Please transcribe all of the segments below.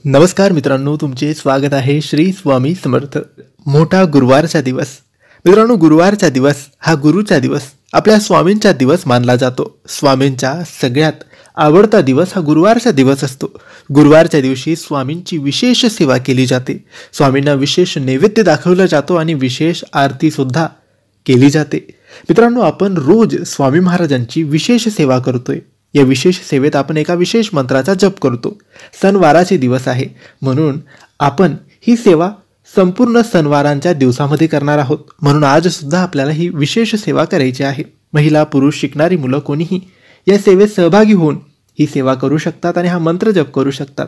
नमस्कार मित्रांनो, तुमचे स्वागत आहे श्री स्वामी समर्थ. मोठा गुरुवारचा दिवस. मित्रांनो, गुरुवारचा दिवस हा गुरुचा दिवस, आपल्या स्वामींचा दिवस मानला जातो. स्वामींचा सगळ्यात आवडता दिवस हा गुरुवारचा दिवस असतो. गुरुवारच्या दिवशी स्वामींची विशेष सेवा केली जाते. स्वामींना विशेष नैवेद्य दाखवला जातो आणि विशेष आरती सुद्धा केली जाते. मित्रांनो, आपण रोज स्वामी महाराजांची विशेष सेवा करतोय. या विशेष सेवेत आपण एका विशेष मंत्राचा जप करतो. सणवाराचे दिवस आहे म्हणून आपण ही सेवा संपूर्ण सणवारांच्या दिवसामध्ये करणार आहोत. म्हणून आज सुद्धा आपल्याला ही विशेष सेवा करायची आहे. महिला, पुरुष, शिकणारी मुलं कोणीही या सेवेत सहभागी होऊन ही सेवा करू शकतात आणि हा मंत्र जप करू शकतात.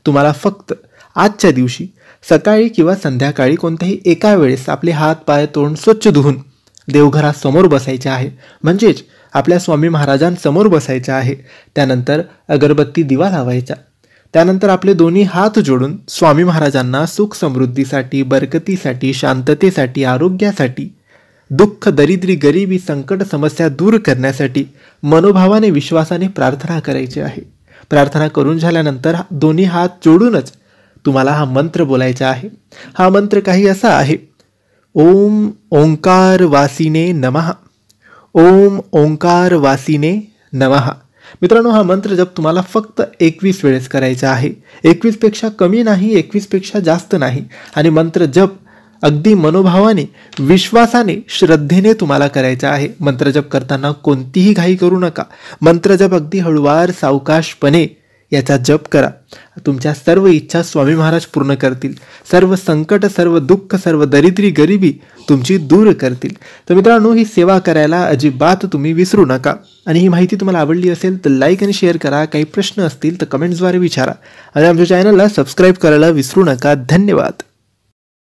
तुम्हाला फक्त आजच्या दिवशी सकाळी किंवा संध्याकाळी कोणत्याही एका वेळेस आपले हात, पाय, तोंड स्वच्छ धुवून देवघरासमोर बसायचे आहे. म्हणजेच आपल्या स्वामी महाराजांसमोर बसायचं आहे. त्यानंतर अगरबत्ती, दिवा लावायचा. त्यानंतर आपले दोन्ही हात जोडून स्वामी महाराजांना सुख समृद्धीसाठी, बरकतीसाठी, शांततेसाठी, आरोग्यासाठी, दुःख, दरिद्री, गरिबी, संकट, समस्या दूर करण्यासाठी मनोभावाने, विश्वासाने प्रार्थना करायची आहे. प्रार्थना करून झाल्यानंतर दोन्ही हात जोडूनच तुम्हाला हा मंत्र बोलायचा आहे. हा मंत्र काही असा आहे: ओम ओंकार वासिने नमः. ओम ओंकार वासिने नमः. मित्रांनो, हा मंत्र जप तुम्हाला फक्त 21 वेळेस करायचा आहे. 21 पेक्षा कमी नाही, 21 पेक्षा जास्त नाही. आणि मंत्र जप अगदी मनोभावाने, विश्वासाने, श्रद्धेने तुम्हाला करायचा आहे. मंत्र जप करताना कोणतीही घाई करू नका. मंत्र जप अगदी हळूवार, सावकाशपणे याचा जप करा. तुमच्या सर्व इच्छा स्वामी महाराज पूर्ण करतील. सर्व संकट, सर्व दुःख, सर्व दरिद्री, गरिबी तुमची दूर करतील. तर मित्रांनो, ही सेवा करायला अजिबात तुम्ही विसरू नका. आणि ही माहिती तुम्हाला आवडली असेल तर लाईक आणि शेअर करा. काही प्रश्न असतील तर कमेंट्सद्वारे विचारा आणि आमच्या चॅनलला सबस्क्राईब करायला विसरू नका. धन्यवाद.